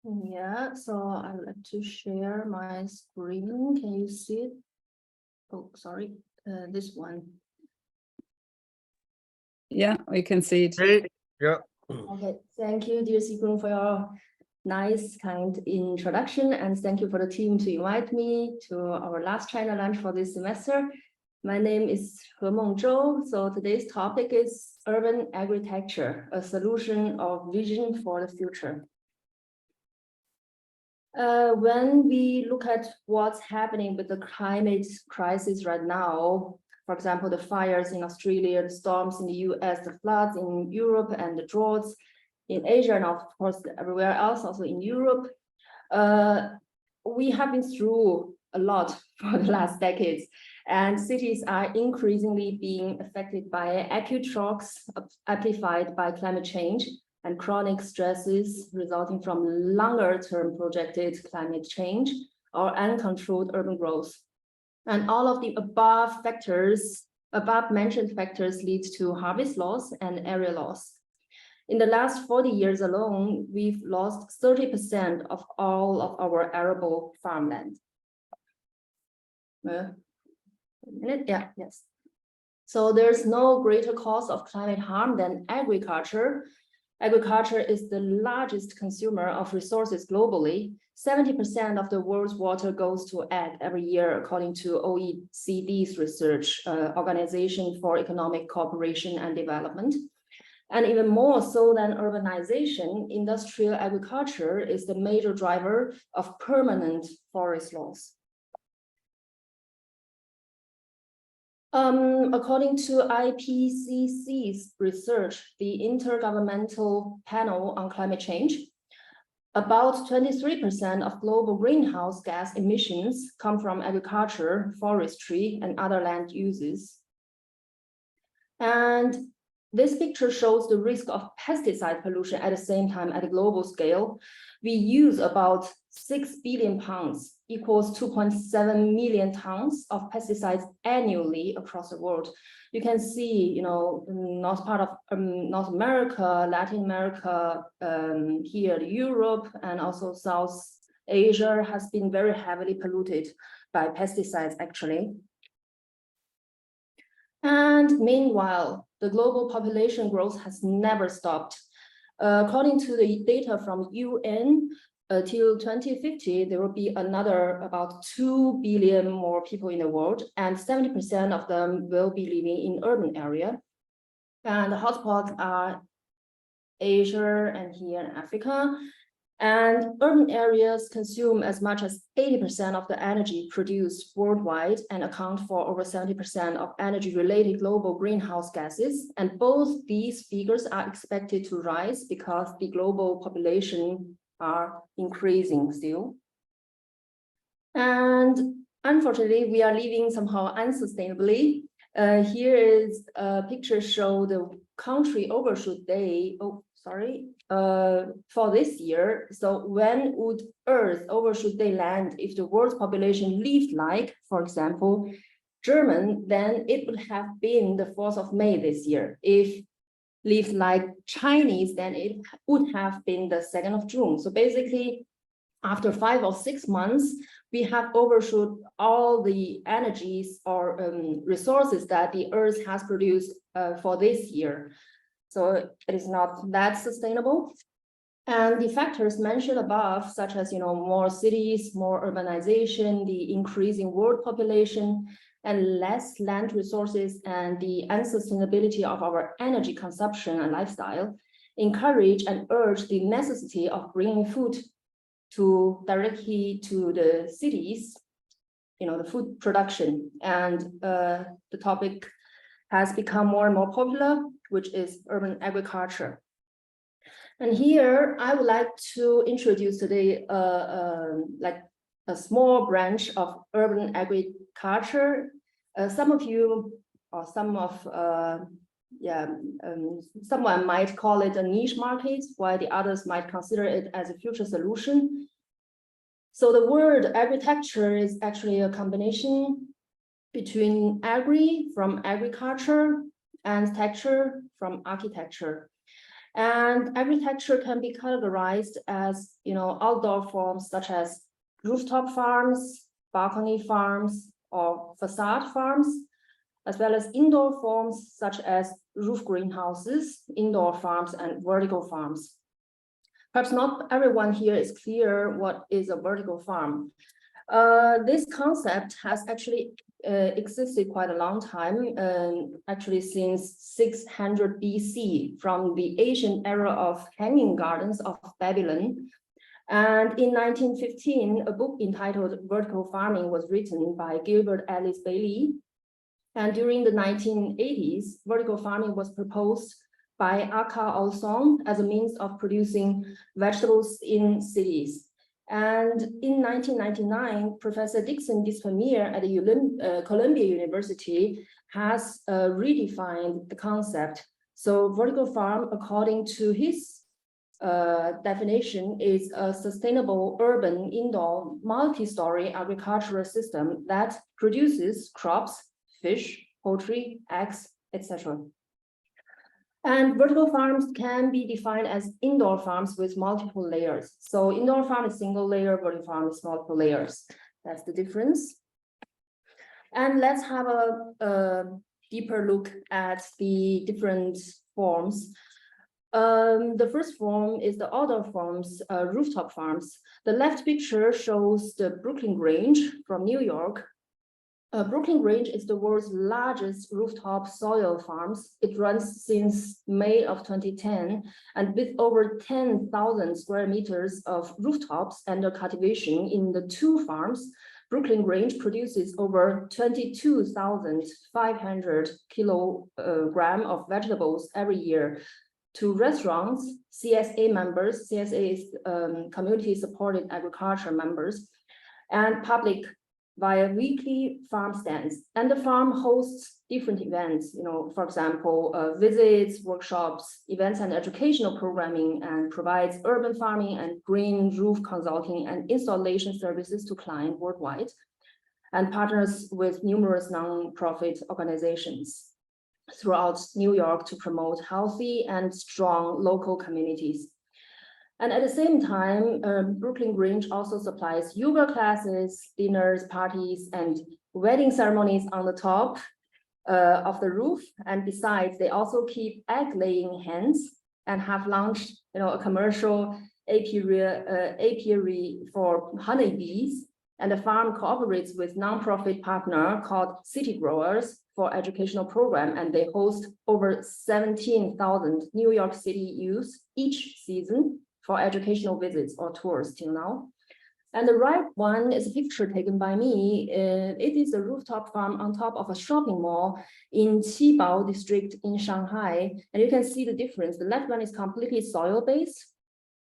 Yeah, so I would like to share my screen. Can you see it? Oh, sorry, this one. Yeah, we can see it. Great. Yeah. Okay, thank you, dear Sigrun, for your nice, kind introduction, and thank you for the team to invite me to our last China lunch for this semester. My name is Hemeng ZHOU. So today's topic is urban agritecture, a solution or vision for the future. When we look at what's happening with the climate crisis right now, for example, the fires in Australia, the storms in the US, the floods in Europe, and the droughts in Asia, and of course everywhere else, also in Europe, we have been through a lot for the last decades, and cities are increasingly being affected by acute shocks amplified by climate change and chronic stresses resulting from longer-term projected climate change or uncontrolled urban growth. And all of the above mentioned factors lead to harvest loss and area loss. In the last 40 years alone, we've lost 30% of all of our arable farmland. Yes. So there's no greater cause of climate harm than agriculture. Agriculture is the largest consumer of resources globally. 70% of the world's water goes to ag every year, according to OECD's research, Organization for Economic Cooperation and Development. And even more so than urbanization, industrial agriculture is the major driver of permanent forest loss. According to IPCC's research, the Intergovernmental Panel on Climate Change, about 23% of global greenhouse gas emissions come from agriculture, forestry, and other land uses. And this picture shows the risk of pesticide pollution at the same time at a global scale. We use about 6 billion pounds, equals 2.7 million tons of pesticides annually across the world. You can see, north part of North America, Latin America, here Europe, and also South Asia has been very heavily polluted by pesticides, actually. And meanwhile, the global population growth has never stopped. According to the data from UN, till 2050, there will be another about 2 billion more people in the world, and 70% of them will be living in urban area. And the hotspots are Asia and here in Africa. And urban areas consume as much as 80% of the energy produced worldwide and account for over 70% of energy-related global greenhouse gases. And both these figures are expected to rise because the global population are increasing still. And unfortunately, we are living somehow unsustainably. Here is a picture show the country overshoot day. For this year. So when would Earth overshoot day land if the world's population lived like, for example, German, then it would have been the 4th of May this year. If lived like Chinese, then it would have been the 2nd of June. So basically, after 5 or 6 months, we have overshoot all the energies or resources that the Earth has produced for this year. So it is not that sustainable. And the factors mentioned above, such as more cities, more urbanization, the increasing world population, and less land resources, and the unsustainability of our energy consumption and lifestyle, encourage and urge the necessity of bringing food directly to the cities, the food production. And the topic has become more and more popular, which is urban agriculture. And here I would like to introduce today like a small branch of urban agriculture. Some of you, or someone might call it a niche market, while the others might consider it as a future solution. So the word agritecture is actually a combination between agri from agriculture and texture from architecture. And agriculture can be categorized as, outdoor forms such as rooftop farms, balcony farms, or facade farms, as well as indoor forms such as roof greenhouses, indoor farms, and vertical farms. Perhaps not everyone here is clear what is a vertical farm. This concept has actually existed quite a long time, actually since 600 BC, from the ancient era of hanging gardens of Babylon. And in 1915, a book entitled Vertical Farming was written by Gilbert Ellis Bailey. And during the 1980s, vertical farming was proposed by Aka Olson as a means of producing vegetables in cities. And in 1999, Professor Dixon Dispameer at the Columbia University has redefined the concept. So vertical farm, according to his definition, is a sustainable urban indoor multi-story agricultural system that produces crops, fish, poultry, eggs, etc. And vertical farms can be defined as indoor farms with multiple layers. So indoor farm is single layer, vertical farm is multiple layers. That's the difference. And let's have a deeper look at the different forms. The first form is the outdoor forms, rooftop farms. The left picture shows the Brooklyn Grange from New York. Brooklyn Grange is the world's largest rooftop soil farms. It runs since May of 2010, and with over 10,000 square meters of rooftops under cultivation in the two farms, Brooklyn Grange produces over 22,500 kilograms of vegetables every year to restaurants, CSA members, CSA is community supported agriculture members, and public via weekly farm stands. And the farm hosts different events, for example, visits, workshops, events and educational programming, and provides urban farming and green roof consulting and installation services to clients worldwide, and partners with numerous non-profit organizations throughout New York to promote healthy and strong local communities. And at the same time, Brooklyn Grange also supplies yoga classes, dinners, parties, and wedding ceremonies on the top of the roof. And besides, they also keep egg-laying hens and have launched, a commercial apiary for honeybees. And the farm cooperates with nonprofit partner called City Growers for educational program, and they host over 17,000 New York City youth each season for educational visits or tours till now. And the right one is a picture taken by me. It is a rooftop farm on top of a shopping mall in Qibao district in Shanghai. And you can see the difference. The left one is completely soil-based,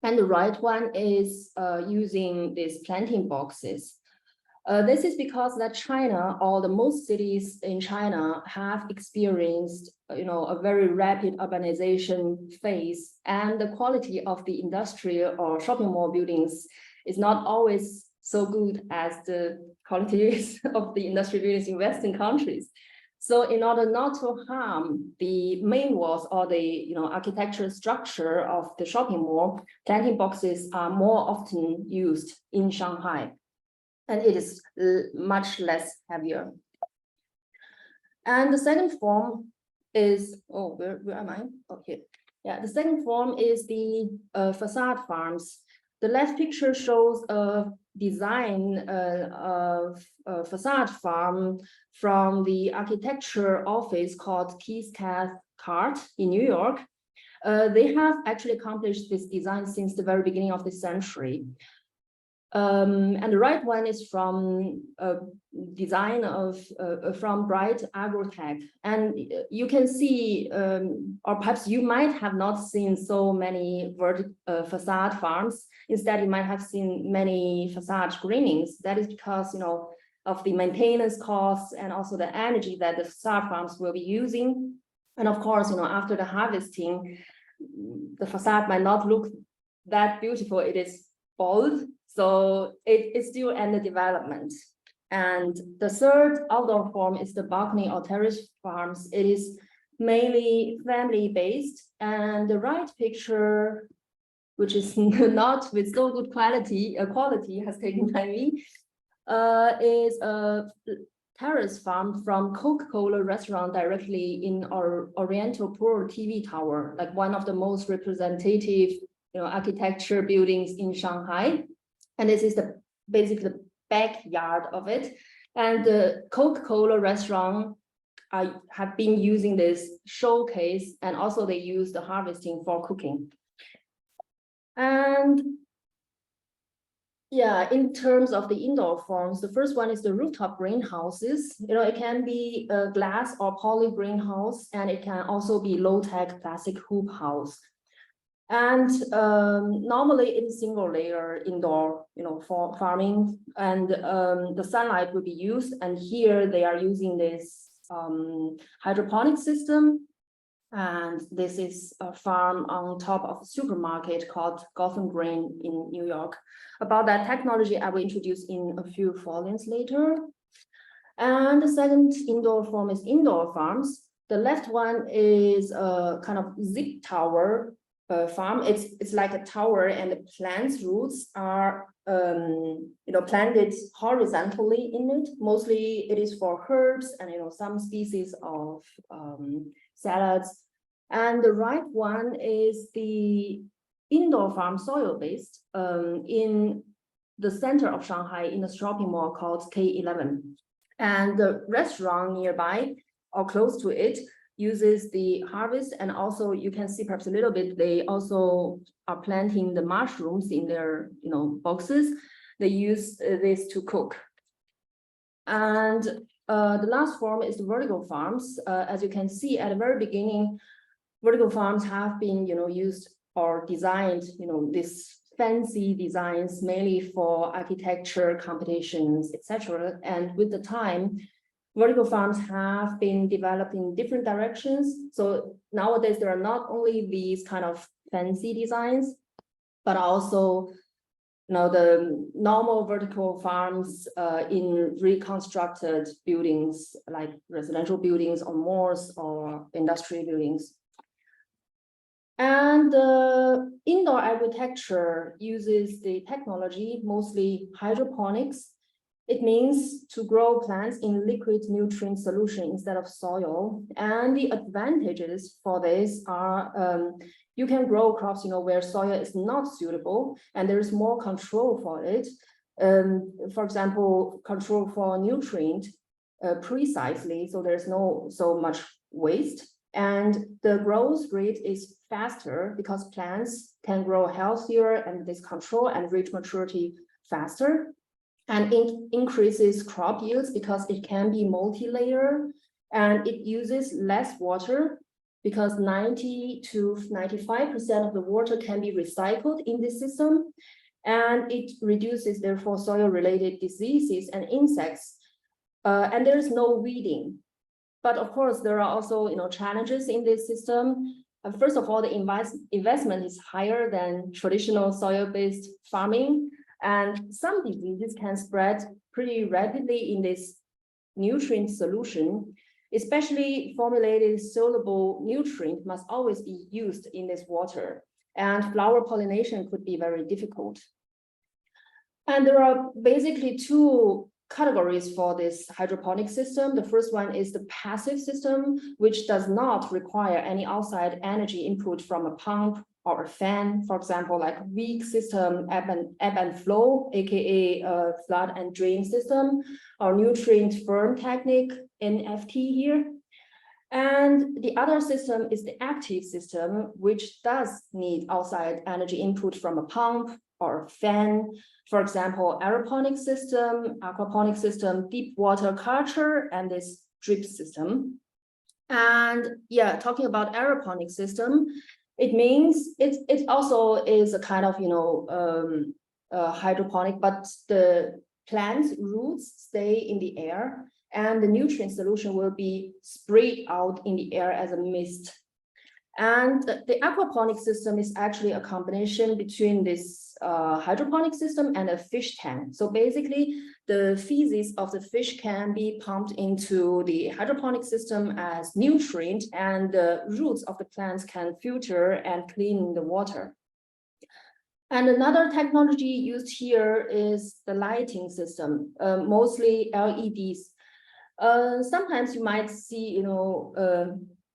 and the right one is using these planting boxes. This is because that China, or the most cities in China, have experienced, a very rapid urbanization phase, and the quality of the industrial or shopping mall buildings is not always so good as the quality of the industrial buildings in Western countries. So in order not to harm the main walls or the architectural structure of the shopping mall, planting boxes are more often used in Shanghai, and it is much less heavier. And the second form is, where am I? Okay, yeah, the second form is the facade farms. The left picture shows a design of a facade farm from the architecture office called Keith Cathcart in New York. They have actually accomplished this design since the very beginning of the century. And the right one is from a design from Bright Agrotech. And you can see, or perhaps you might have not seen so many facade farms. Instead, you might have seen many facade screenings. That is because, of the maintenance costs and also the energy that the facade farms will be using. And of course, after the harvesting, the facade might not look that beautiful. It is bold. So it is still under development. And the third outdoor form is the balcony or terrace farms. It is mainly family-based. And the right picture, which is not with so good quality, has taken by me, is a terrace farm from Coca-Cola restaurant directly in our Oriental Pearl TV tower, like one of the most representative, architecture buildings in Shanghai. And this is basically the backyard of it. And the Coca-Cola restaurant have been using this showcase, and also they use the harvesting for cooking. And yeah, in terms of the indoor forms, the first one is the rooftop greenhouses. It can be a glass or poly greenhouse, and it can also be low-tech plastic hoop house. And normally it is single layer indoor, for farming, and the sunlight will be used. And here they are using this hydroponic system. And this is a farm on top of a supermarket called Gotham Green in New York. About that technology, I will introduce in a few volumes later. And the second indoor form is indoor farms. The left one is a kind of zip tower farm. It's like a tower, and the plant's roots are planted horizontally in it. Mostly it is for herbs and some species of salads. And the right one is the indoor farm soil-based in the center of Shanghai in a shopping mall called K11. And the restaurant nearby or close to it uses the harvest, and also you can see perhaps a little bit, they also are planting the mushrooms in their boxes. They use this to cook. And the last form is the vertical farms. As you can see at the very beginning, vertical farms have been used or designed this fancy designs mainly for architecture competitions, etc. And with the time, vertical farms have been developed in different directions. So nowadays there are not only these kind of fancy designs, but also the normal vertical farms in reconstructed buildings like residential buildings or malls or industrial buildings. And the indoor agriculture uses the technology, mostly hydroponics. It means to grow plants in liquid nutrient solution instead of soil. And the advantages for this are you can grow crops, where soil is not suitable, and there is more control for it. For example, control for nutrient precisely, so there's no so much waste. And the growth rate is faster because plants can grow healthier and this control and reach maturity faster. And it increases crop yields because it can be multi-layer, and it uses less water because 90 to 95% of the water can be recycled in this system. And it reduces, therefore, soil-related diseases and insects. And there is no weeding. But of course, there are also challenges in this system. First of all, the investment is higher than traditional soil-based farming, and some diseases can spread pretty rapidly in this nutrient solution. Especially formulated soluble nutrient must always be used in this water, and flower pollination could be very difficult. And there are basically two categories for this hydroponic system. The first one is the passive system, which does not require any outside energy input from a pump or a fan, for example, like weak system, ebb and flow, aka flood and drain system, or nutrient firm technique, NFT here. And the other system is the active system, which does need outside energy input from a pump or a fan. For example, aeroponic system, aquaponic system, deep water culture, and this drip system. And yeah, talking about aeroponic system, it means it also is a kind of hydroponic, but the plant's roots stay in the air, and the nutrient solution will be sprayed out in the air as a mist. And the aquaponic system is actually a combination between this hydroponic system and a fish tank. So basically, the feces of the fish can be pumped into the hydroponic system as nutrient, and the roots of the plants can filter and clean the water. And another technology used here is the lighting system, mostly LEDs. Sometimes you might see,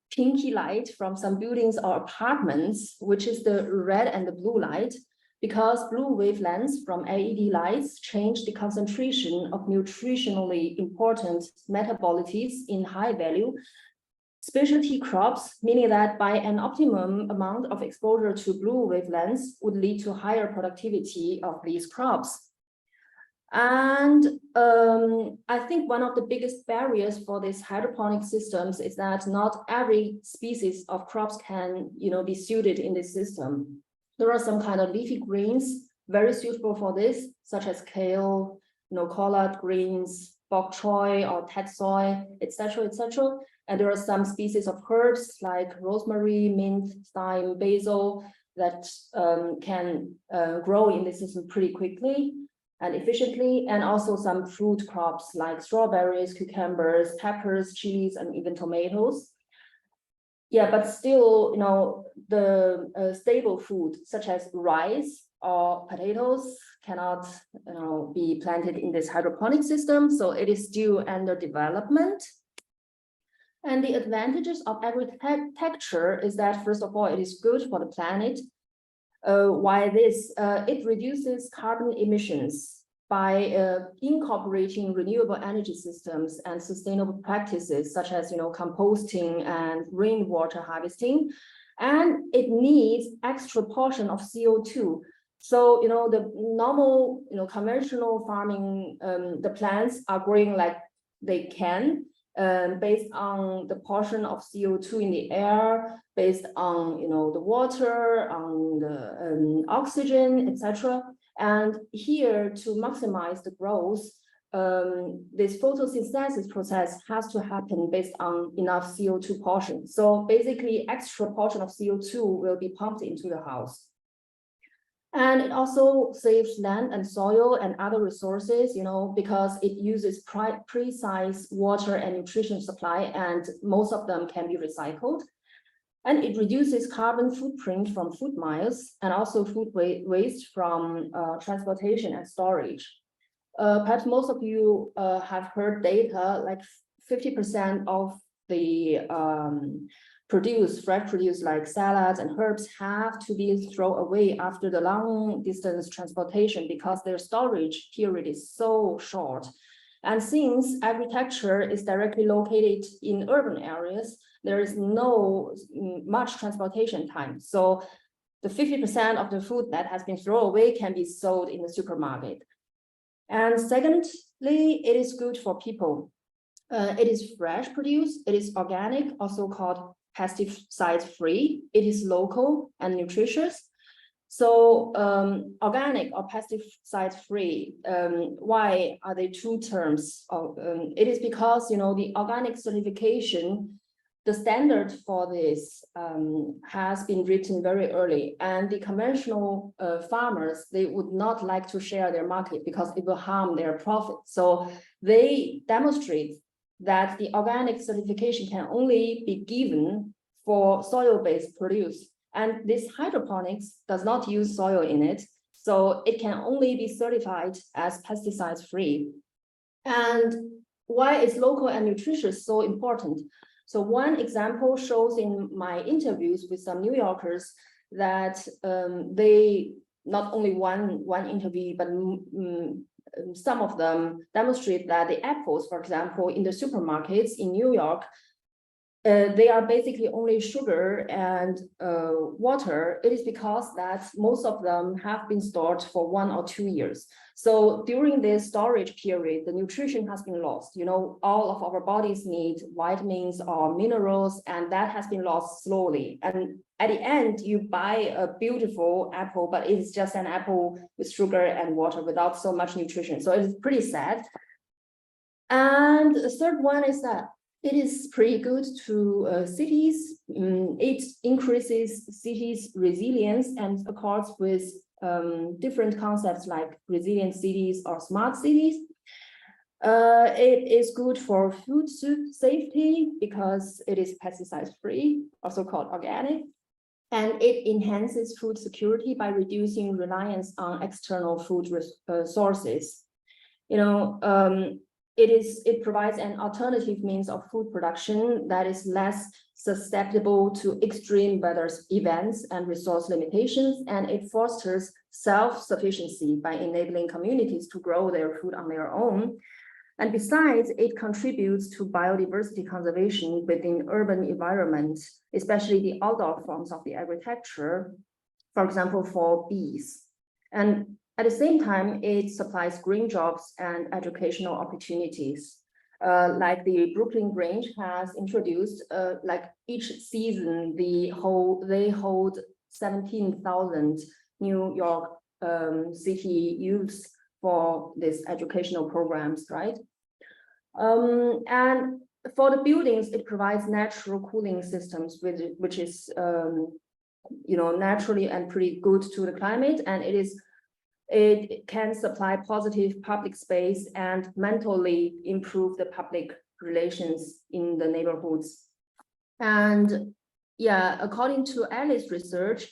pinky light from some buildings or apartments, which is the red and the blue light, because blue wavelengths from LED lights change the concentration of nutritionally important metabolites in high value specialty crops, meaning that by an optimum amount of exposure to blue wavelengths would lead to higher productivity of these crops. And I think one of the biggest barriers for these hydroponic systems is that not every species of crops can, be suited in this system. There are some kind of leafy greens very suitable for this, such as kale, collard greens, bok choy or tatsoi, etc., etc. And there are some species of herbs like rosemary, mint, thyme, basil that can grow in this system pretty quickly and efficiently, and also some fruit crops like strawberries, cucumbers, peppers, chilies, and even tomatoes. Yeah, but still, the stable food such as rice or potatoes cannot, be planted in this hydroponic system, so it is still under development. And the advantages of agritecture is that, first of all, it is good for the planet. Why this? It reduces carbon emissions by incorporating renewable energy systems and sustainable practices such as composting and rainwater harvesting, and it needs extra portion of CO2. So the normal conventional farming, the plants are growing like they can, based on the portion of CO2 in the air, based on the water, on the oxygen, etc. And here, to maximize the growth, this photosynthesis process has to happen based on enough CO2 portion. So basically, extra portion of CO2 will be pumped into the house. And it also saves land and soil and other resources, because it uses precise water and nutrition supply, and most of them can be recycled. And it reduces carbon footprint from food miles and also food waste from transportation and storage. Perhaps most of you have heard data like 50% of the fresh produce like salads and herbs have to be thrown away after the long distance transportation because their storage period is so short. And since agriculture is directly located in urban areas, there is no much transportation time. So the 50% of the food that has been thrown away can be sold in the supermarket. And secondly, it is good for people. It is fresh produce, it is organic, also called pesticide-free, it is local and nutritious. So organic or pesticide-free, why are they two terms? It is because, the organic certification, the standard for this has been written very early, and the conventional farmers, they would not like to share their market because it will harm their profit. So they demonstrate that the organic certification can only be given for soil-based produce. And this hydroponics does not use soil in it, so it can only be certified as pesticides-free. And why is local and nutritious so important? So one example shows in my interviews with some New Yorkers that they, not only one interview, but some of them demonstrate that the apples, for example, in the supermarkets in New York, they are basically only sugar and water. It is because that most of them have been stored for 1 or 2 years. So during this storage period, the nutrition has been lost. All of our bodies need vitamins or minerals, and that has been lost slowly. And at the end, you buy a beautiful apple, but it's just an apple with sugar and water without so much nutrition. So it's pretty sad. And the third one is that it is pretty good to cities. It increases cities' resilience and accords with different concepts like resilient cities or smart cities. It is good for food safety because it is pesticide-free, also called organic. And it enhances food security by reducing reliance on external food sources. It provides an alternative means of food production that is less susceptible to extreme weather events and resource limitations, and it fosters self-sufficiency by enabling communities to grow their food on their own. And besides, it contributes to biodiversity conservation within urban environments, especially the outdoor forms of the agriculture, for example, for bees. And at the same time, it supplies green jobs and educational opportunities. Like the Brooklyn Grange has introduced, like each season, they hold 17,000 New York city youths for these educational programs, right? And for the buildings, it provides natural cooling systems, which is, naturally and pretty good to the climate, and it can supply positive public space and mentally improve the public relations in the neighborhoods. And yeah, according to Alice's research,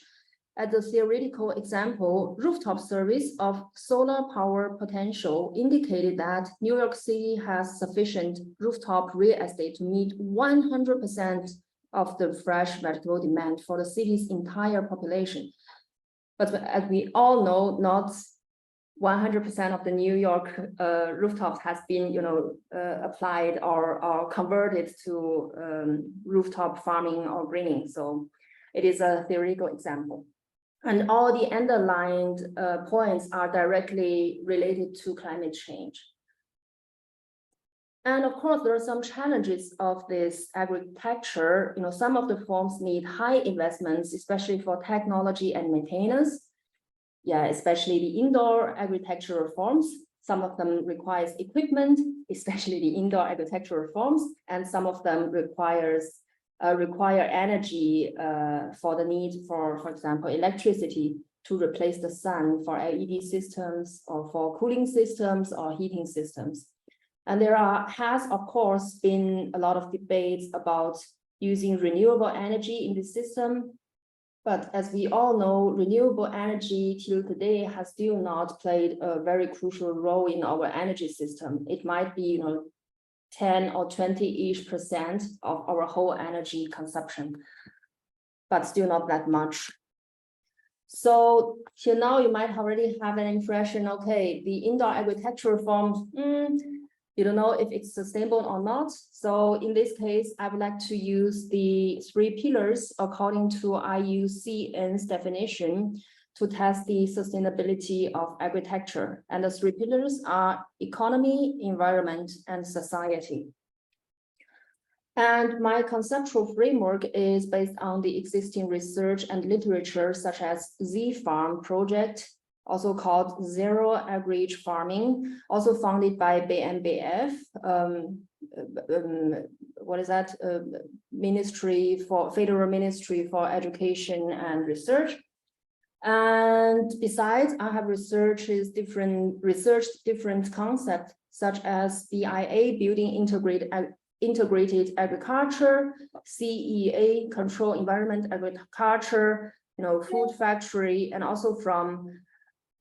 as a theoretical example, rooftop service of solar power potential indicated that New York City has sufficient rooftop real estate to meet 100% of the fresh vegetable demand for the city's entire population. But as we all know, not 100% of the New York rooftops has been, applied or converted to rooftop farming or greening. So it is a theoretical example. And all the underlined points are directly related to climate change. And of course, there are some challenges of this agriculture. Some of the forms need high investments, especially for technology and maintenance. Yeah, especially the indoor agricultural forms. Some of them requires equipment, especially the indoor agricultural forms, and some of them require energy for the need for example, electricity to replace the sun for LED systems or for cooling systems or heating systems. And there has, of course, been a lot of debates about using renewable energy in the system. But as we all know, renewable energy till today has still not played a very crucial role in our energy system. It might be, 10 or 20-ish% of our whole energy consumption, but still not that much. So till now, you might already have an impression, okay, the indoor agricultural forms, you don't know if it's sustainable or not. So in this case, I would like to use the 3 pillars according to IUCN's definition to test the sustainability of agriculture. And the 3 pillars are economy, environment, and society. And my conceptual framework is based on the existing research and literature, such as Z-Farm project, also called Zero Acreage Farming, also funded by BMBF. What is that? Federal Ministry for Education and Research. And besides, I have researched different concepts, such as BIA, building integrated agriculture, CEA, control environment agriculture, food factory, and also from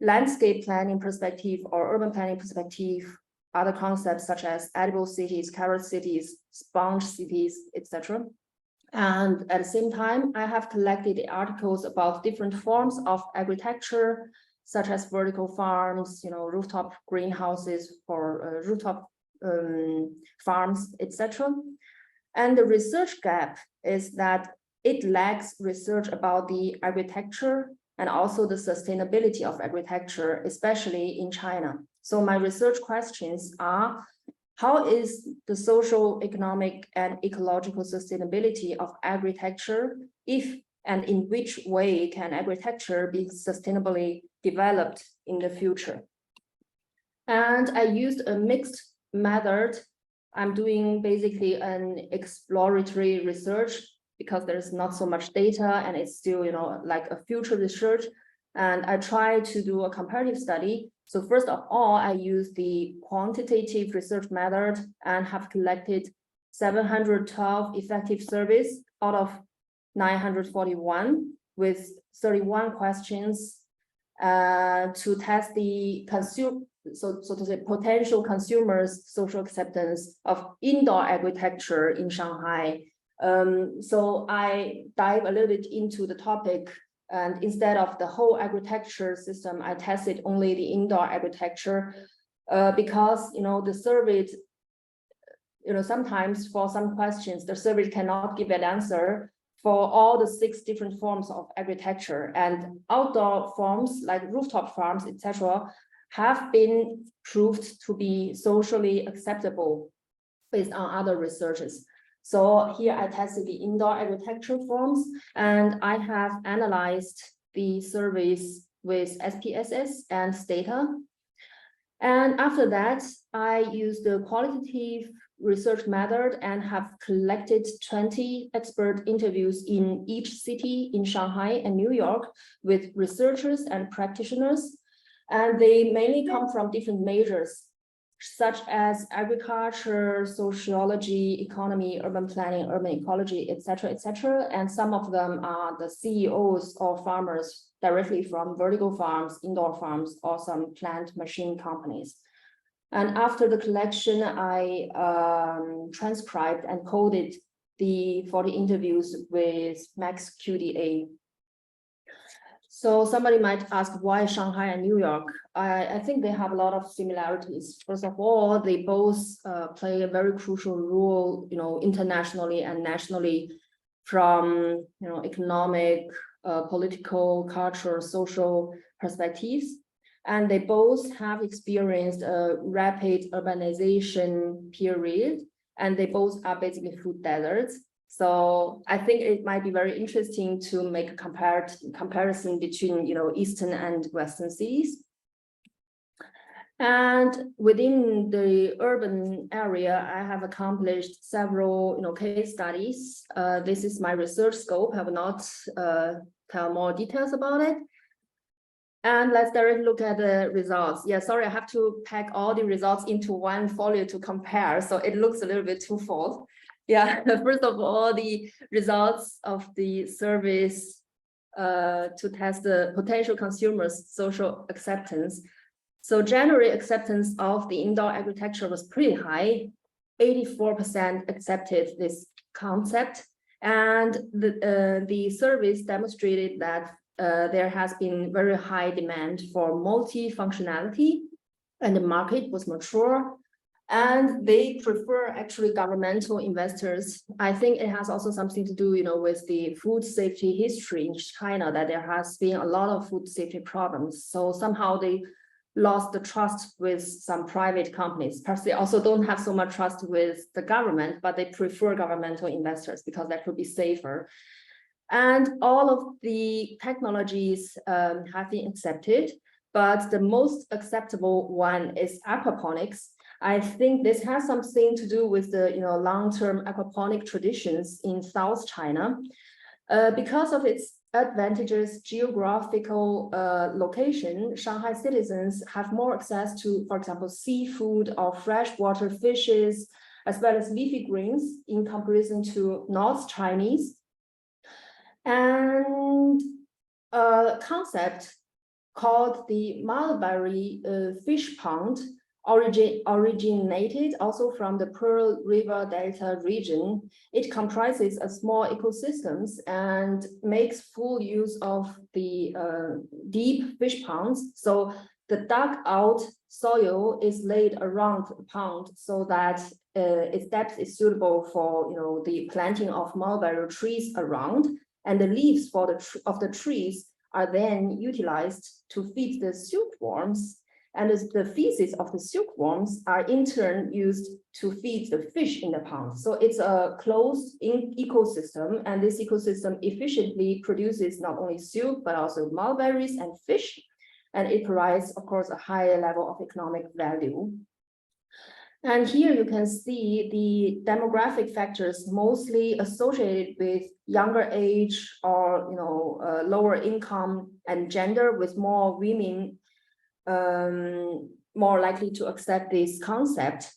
landscape planning perspective or urban planning perspective, other concepts such as edible cities, carrot cities, sponge cities, etc. And at the same time, I have collected articles about different forms of agriculture, such as vertical farms, rooftop greenhouses for rooftop farms, etc. And the research gap is that it lacks research about the agriculture and also the sustainability of agriculture, especially in China. So my research questions are, how is the social, economic, and ecological sustainability of agriculture? If and in which way can agriculture be sustainably developed in the future? And I used a mixed method I'm doing basically an exploratory research because there's not so much data and it's still, like a future research. And I try to do a comparative study. So first of all, I use the quantitative research method and have collected 712 effective surveys out of 941 with 31 questions to test the so to say potential consumers' social acceptance of indoor agriculture in Shanghai. So I dive a little bit into the topic, and instead of the whole agriculture system, I tested only the indoor agriculture because the survey, sometimes for some questions the survey cannot give an answer for all the 6 different forms of agriculture, and outdoor forms like rooftop farms, etc., have been proved to be socially acceptable based on other researches. So here I tested the indoor agriculture forms, and I have analyzed the surveys with SPSS and Stata. And after that, I used the qualitative research method and have collected 20 expert interviews in each city in Shanghai and New York with researchers and practitioners. And they mainly come from different majors, such as agriculture, sociology, economy, urban planning, urban ecology, etc., etc. And some of them are the CEOs or farmers directly from vertical farms, indoor farms, or some plant machine companies. And after the collection, I transcribed and coded for the interviews with Max QDA. So somebody might ask why Shanghai and New York. I think they have a lot of similarities. First of all, they both play a very crucial role, internationally and nationally, from economic, political, cultural, social perspectives. And they both have experienced a rapid urbanization period, and they both are basically food deserts. So I think it might be very interesting to make a comparison between, Eastern and Western cities. And within the urban area, I have accomplished several, case studies. This is my research scope. I will not tell more details about it. And let's directly look at the results. Yeah, sorry, I have to pack all the results into one folio to compare, so it looks a little bit twofold. Yeah, first of all, the results of the surveys to test the potential consumers' social acceptance. So general acceptance of the indoor agriculture was pretty high. 84% accepted this concept. And the surveys demonstrated that there has been very high demand for multi-functionality, and the market was mature. And they prefer actually governmental investors. I think it has also something to do, with the food safety history in China, that there has been a lot of food safety problems. So somehow they lost the trust with some private companies. Perhaps they also don't have so much trust with the government, but they prefer governmental investors because that could be safer. And all of the technologies have been accepted, but the most acceptable one is aquaponics. I think this has something to do with the long-term aquaponic traditions in South China. Because of its advantageous geographical location, Shanghai citizens have more access to, for example, seafood or freshwater fishes, as well as leafy greens in comparison to North Chinese. And a concept called the mulberry fish pond originated also from the Pearl River Delta region. It comprises a small ecosystems and makes full use of the deep fish ponds. So the dug out soil is laid around the pond so that its depth is suitable for the planting of mulberry trees around, and the leaves of the trees are then utilized to feed the silkworms. And the feces of the silkworms are in turn used to feed the fish in the pond. So it's a closed ecosystem, and this ecosystem efficiently produces not only silk, but also mulberries and fish. And it provides, of course, a higher level of economic value. And here you can see the demographic factors mostly associated with younger age or lower income and gender, with more women more likely to accept this concept.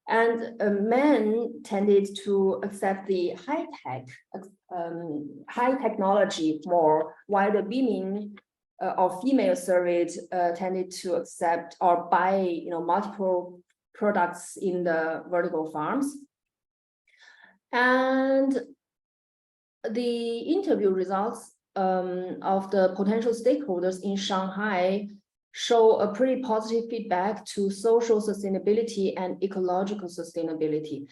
And men tended to accept the high technology more, while the women or female surveyed tended to accept or buy multiple products in the vertical farms. And the interview results of the potential stakeholders in Shanghai show a pretty positive feedback to social sustainability and ecological sustainability.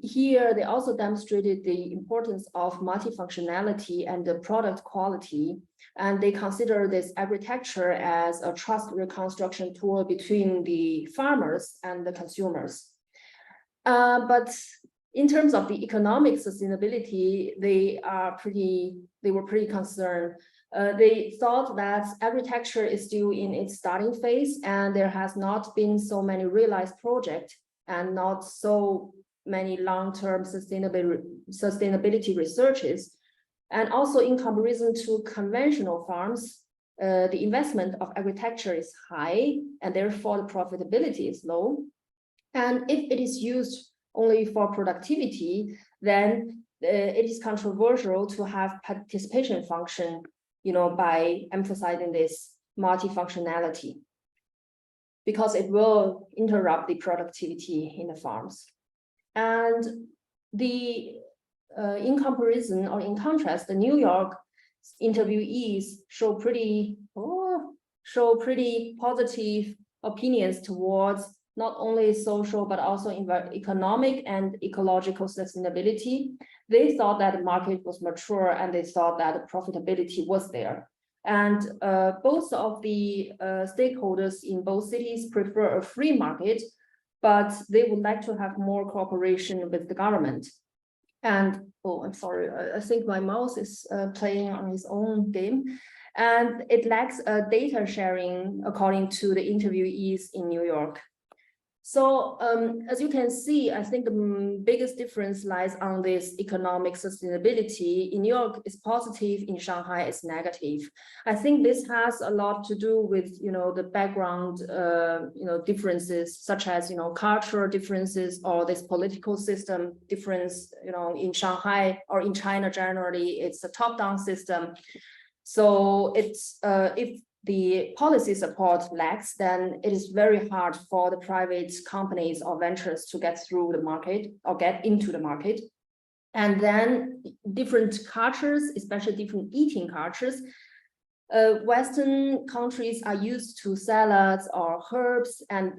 Here, they also demonstrated the importance of multifunctionality and the product quality, and they consider this agritecture as a trust reconstruction tool between the farmers and the consumers. But in terms of the economic sustainability, they were pretty concerned. They thought that agritecture is still in its starting phase, and there has not been so many realized projects and not so many long-term sustainability researches. And also in comparison to conventional farms, the investment of agritecture is high, and therefore the profitability is low. And if it is used only for productivity, then it is controversial to have participation function, by emphasizing this multifunctionality, because it will interrupt the productivity in the farms. And in comparison or in contrast, the New York interviewees show pretty positive opinions towards not only social, but also economic and ecological sustainability. They thought that the market was mature, and they thought that the profitability was there. And both of the stakeholders in both cities prefer a free market, but they would like to have more cooperation with the government. And, oh, I'm sorry, I think my mouse is playing on its own game. And it lacks data sharing, according to the interviewees in New York. So as you can see, I think the biggest difference lies on this economic sustainability. In New York, it's positive. In Shanghai, it's negative. I think this has a lot to do with, the background, differences, such as, cultural differences or this political system difference. In Shanghai or in China generally, it's a top-down system. So it's if the policy support lacks, then it is very hard for the private companies or ventures to get through the market or get into the market. And then different cultures, especially different eating cultures. Western countries are used to salads or herbs, and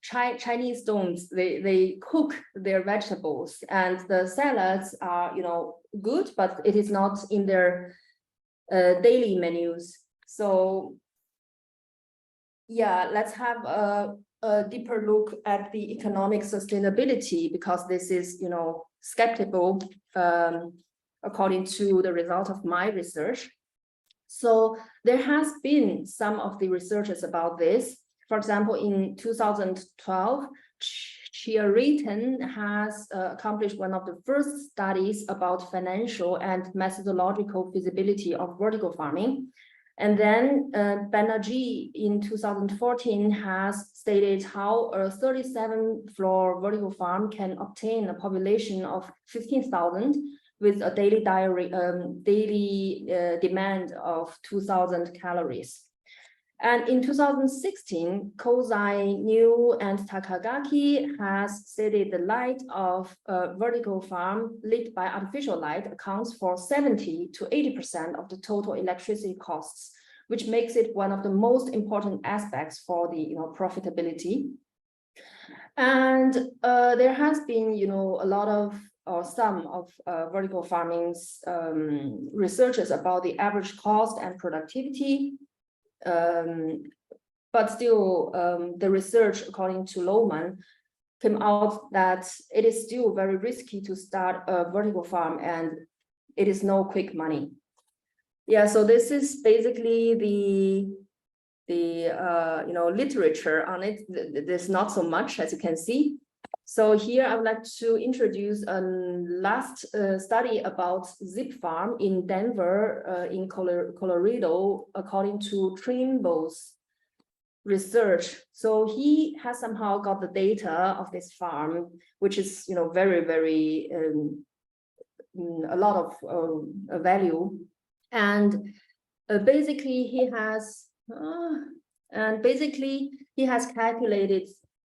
Chinese don't. They cook their vegetables, and the salads are, good, but it is not in their daily menus. So, yeah, let's have a deeper look at the economic sustainability, because this is, skeptical according to the result of my research. So there has been some of the researches about this. For example, in 2012, Chiaritan has accomplished one of the first studies about financial and methodological feasibility of vertical farming. And then Banerjee in 2014 has stated how a 37-floor vertical farm can obtain a population of 15,000 with a daily demand of 2,000 calories. And in 2016, Kozai, New, and Takagaki has stated the light of a vertical farm lit by artificial light accounts for 70 to 80% of the total electricity costs, which makes it one of the most important aspects for the profitability. And there has been a lot of or some of vertical farming's researches about the average cost and productivity. But still, the research, according to Lohmann, came out that it is still very risky to start a vertical farm, and it is no quick money. Yeah, so this is basically literature on it. There's not so much, as you can see. So here I would like to introduce a last study about ZHOU farm in Denver, in Colorado, according to Trimbo's research. So he has somehow got the data of this farm, which is very, very a lot of value, and basically he has calculated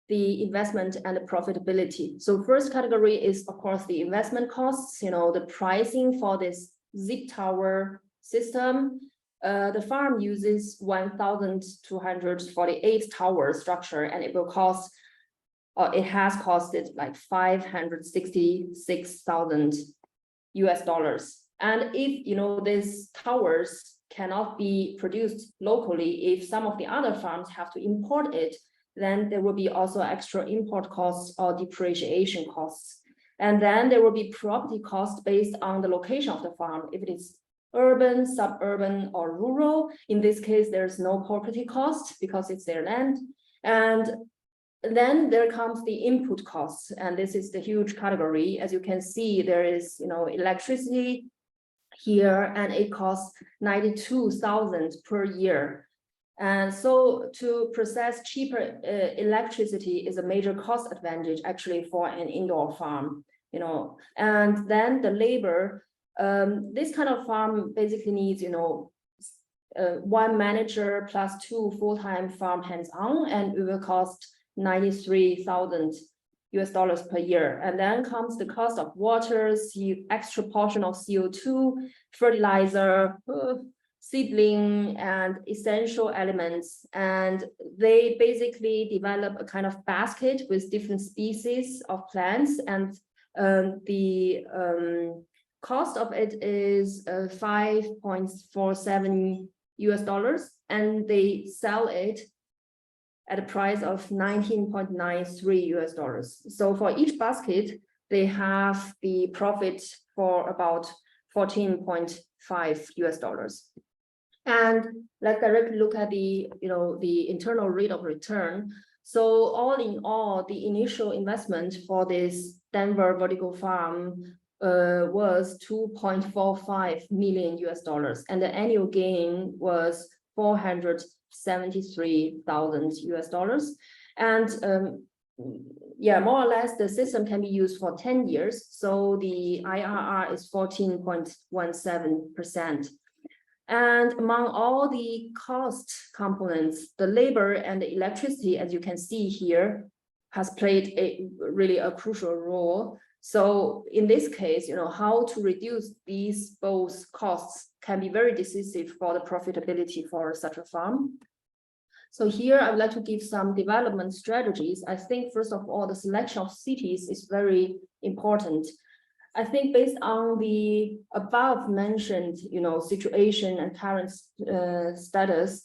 the investment and the profitability. So first category is, of course, the investment costs, the pricing for this ZHOU tower system. The farm uses 1,248 tower structure, and it will cost, it has costed like $566,000. And if, these towers cannot be produced locally, if some of the other farms have to import it, then there will be also extra import costs or depreciation costs. And then there will be property costs based on the location of the farm. If it is urban, suburban, or rural, in this case, there's no property cost because it's their land. And then there comes the input costs, and this is the huge category. As you can see, there is, electricity here, and it costs $92,000 per year. And so to process cheaper electricity is a major cost advantage actually for an indoor farm, and then the labor, this kind of farm basically needs, one manager plus 2 full-time farm hands-on, and it will cost $93,000 per year. And then comes the cost of water, extra portion of CO2, fertilizer, seedling, and essential elements. And they basically develop a kind of basket with different species of plants, and the cost of it is $5.47, and they sell it at a price of $19.93. So for each basket, they have the profit for about $14.5. And let's directly look at the, the internal rate of return. So all in all, the initial investment for this Denver vertical farm was $2.45 million, and the annual gain was $473,000. And more or less, the system can be used for 10 years. So the IRR is 14.17%. And among all the cost components, the labor and the electricity, as you can see here, has played really a crucial role. So in this case, how to reduce these both costs can be very decisive for the profitability for such a farm. So here I would like to give some development strategies. I think first of all, the selection of cities is very important. I think based on the above mentioned, situation and current status,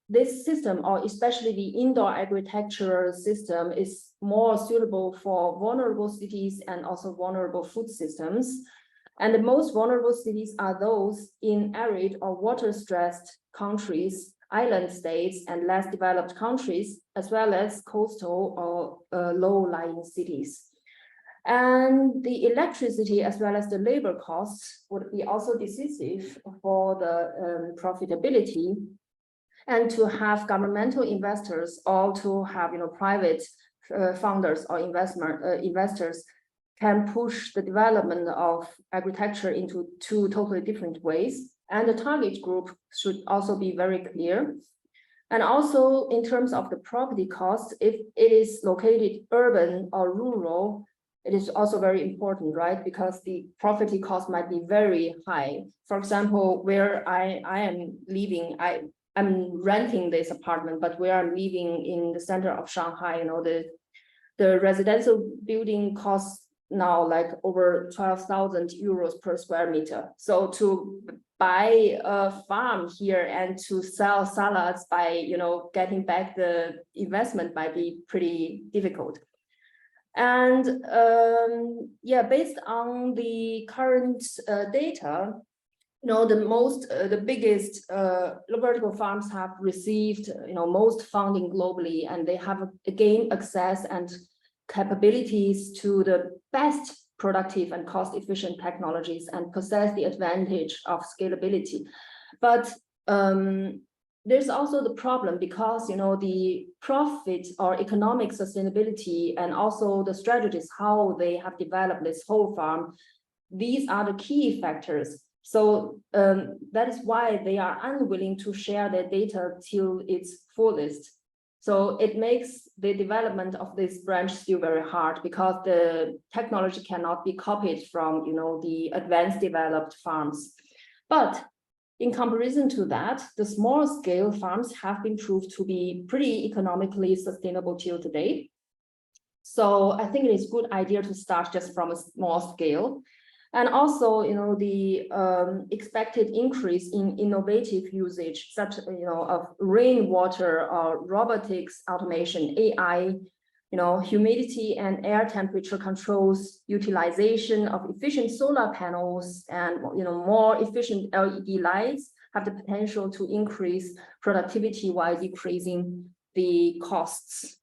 this system, or especially the indoor agricultural system, is more suitable for vulnerable cities and also vulnerable food systems. And the most vulnerable cities are those in arid or water-stressed countries, island states, and less developed countries, as well as coastal or low-lying cities. And the electricity as well as the labor costs would be also decisive for the profitability. And to have governmental investors, or to have private funders or investors can push the development of agriculture into 2 totally different ways. And the target group should also be very clear. And also in terms of the property cost, if it is located urban or rural, it is also very important, right? Because the property cost might be very high. For example, where I am living, I'm renting this apartment, but where I'm living in the center of Shanghai, the residential building costs now like over 12,000 euros per square meter. So to buy a farm here and to sell salads by, getting back the investment might be pretty difficult. And based on the current data, the biggest vertical farms have received, most funding globally, and they have gained access and capabilities to the best productive and cost-efficient technologies and possess the advantage of scalability. But there's also the problem because, the profit or economic sustainability and also the strategies, how they have developed this whole farm, these are the key factors. So that is why they are unwilling to share their data till its fullest. So it makes the development of this branch still very hard because the technology cannot be copied from, the advanced developed farms. But in comparison to that, the small scale farms have been proved to be pretty economically sustainable till today. So I think it is a good idea to start just from a small scale. And also, the expected increase in innovative usage, such, of rainwater or robotics, automation, AI, humidity and air temperature controls, utilization of efficient solar panels, and, more efficient LED lights have the potential to increase productivity while decreasing the costs.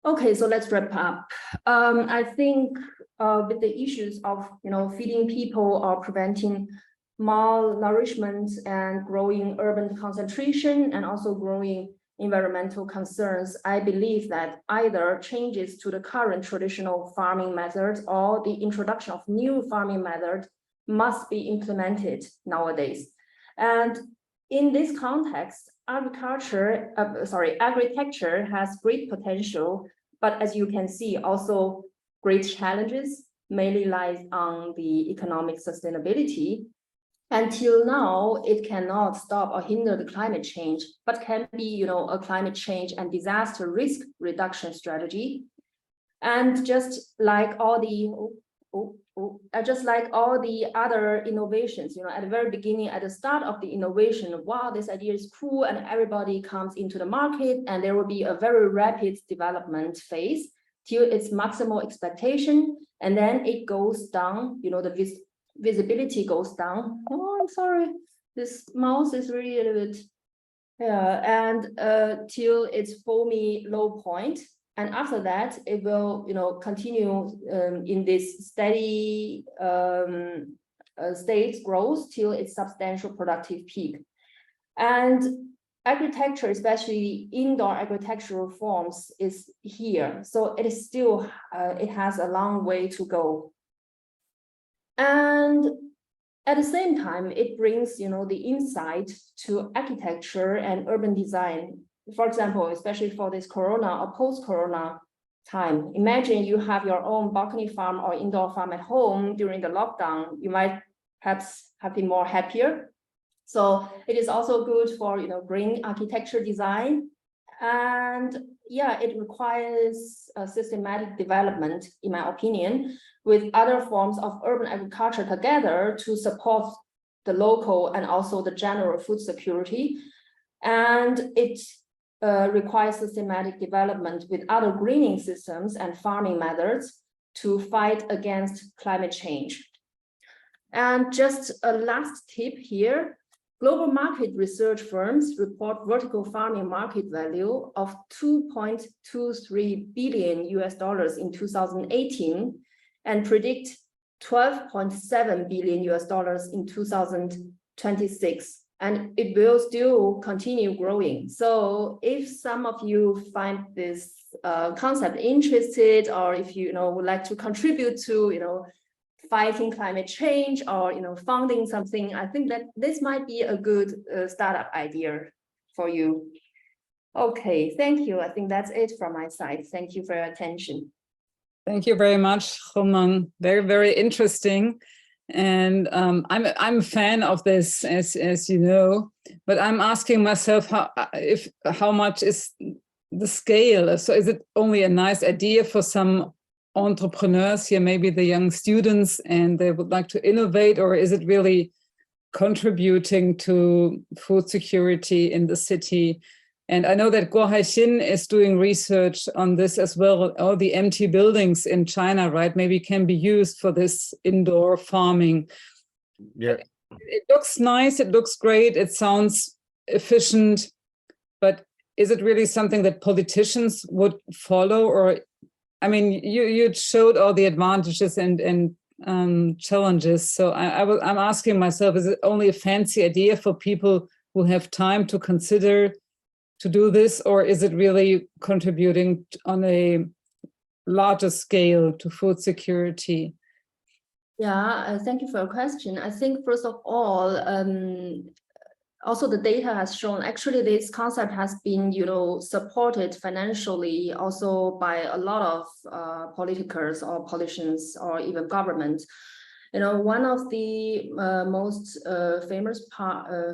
Okay, so let's wrap up. I think with the issues of, feeding people or preventing malnourishment and growing urban concentration and also growing environmental concerns, I believe that either changes to the current traditional farming methods or the introduction of new farming methods must be implemented nowadays. And in this context, agriculture, agritecture has great potential, but as you can see, also great challenges mainly lies on the economic sustainability. Until now, it cannot stop or hinder the climate change, but can be, a climate change and disaster risk reduction strategy. And just like all the other innovations, at the very beginning, at the start of the innovation, wow, this idea is cool, and everybody comes into the market, and there will be a very rapid development phase till its maximal expectation, and then it goes down, the visibility goes down. Oh, I'm sorry, this mouse is really a little bit, and till its foamy low point. And after that, it will, continue in this steady state growth till its substantial productive peak. And agriculture, especially indoor agricultural forms, is here. So it is still, it has a long way to go. And at the same time, it brings, the insight to architecture and urban design. For example, especially for this Corona or post-Corona time, imagine you have your own balcony farm or indoor farm at home during the lockdown. You might perhaps have been more happier. So it is also good for, green architecture design. And yeah, it requires a systematic development, in my opinion, with other forms of urban agriculture together to support the local and also the general food security. And it requires systematic development with other greening systems and farming methods to fight against climate change. And just a last tip here, global market research firms report vertical farming market value of $2.23 billion in 2018 and predict $12.7 billion in 2026. And it will still continue growing. So if some of you find this concept interested, or if you would like to contribute to fighting climate change or funding something, I think that this might be a good startup idea for you. Okay, thank you. I think that's it from my side. Thank you for your attention. Thank you very much, Hemeng. Very, very interesting. And I'm a fan of this, as you know, but I'm asking myself how much is the scale? So is it only a nice idea for some entrepreneurs here, maybe the young students, and they would like to innovate, or is it really contributing to food security in the city? And I know that Guo Haixin is doing research on this as well. All the empty buildings in China, right, maybe can be used for this indoor farming. Yeah. It looks nice, it looks great, it sounds efficient, but is it really something that politicians would follow? Or, I mean, you showed all the advantages and challenges. So I'm asking myself, is it only a fancy idea for people who have time to consider to do this, or is it really contributing on a larger scale to food security? Yeah, thank you for your question. I think first of all, also the data has shown actually this concept has been, supported financially also by a lot of politicals or politicians or even governments. One of the most famous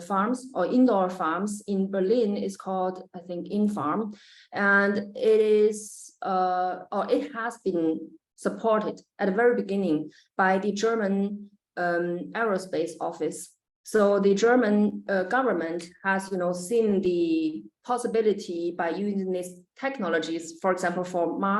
farms or indoor farms in Berlin is called, I think, InFarm, and it is or it has been supported at the very beginning by the German aerospace office. So the German government has, seen the possibility by using these technologies, for example, for Mars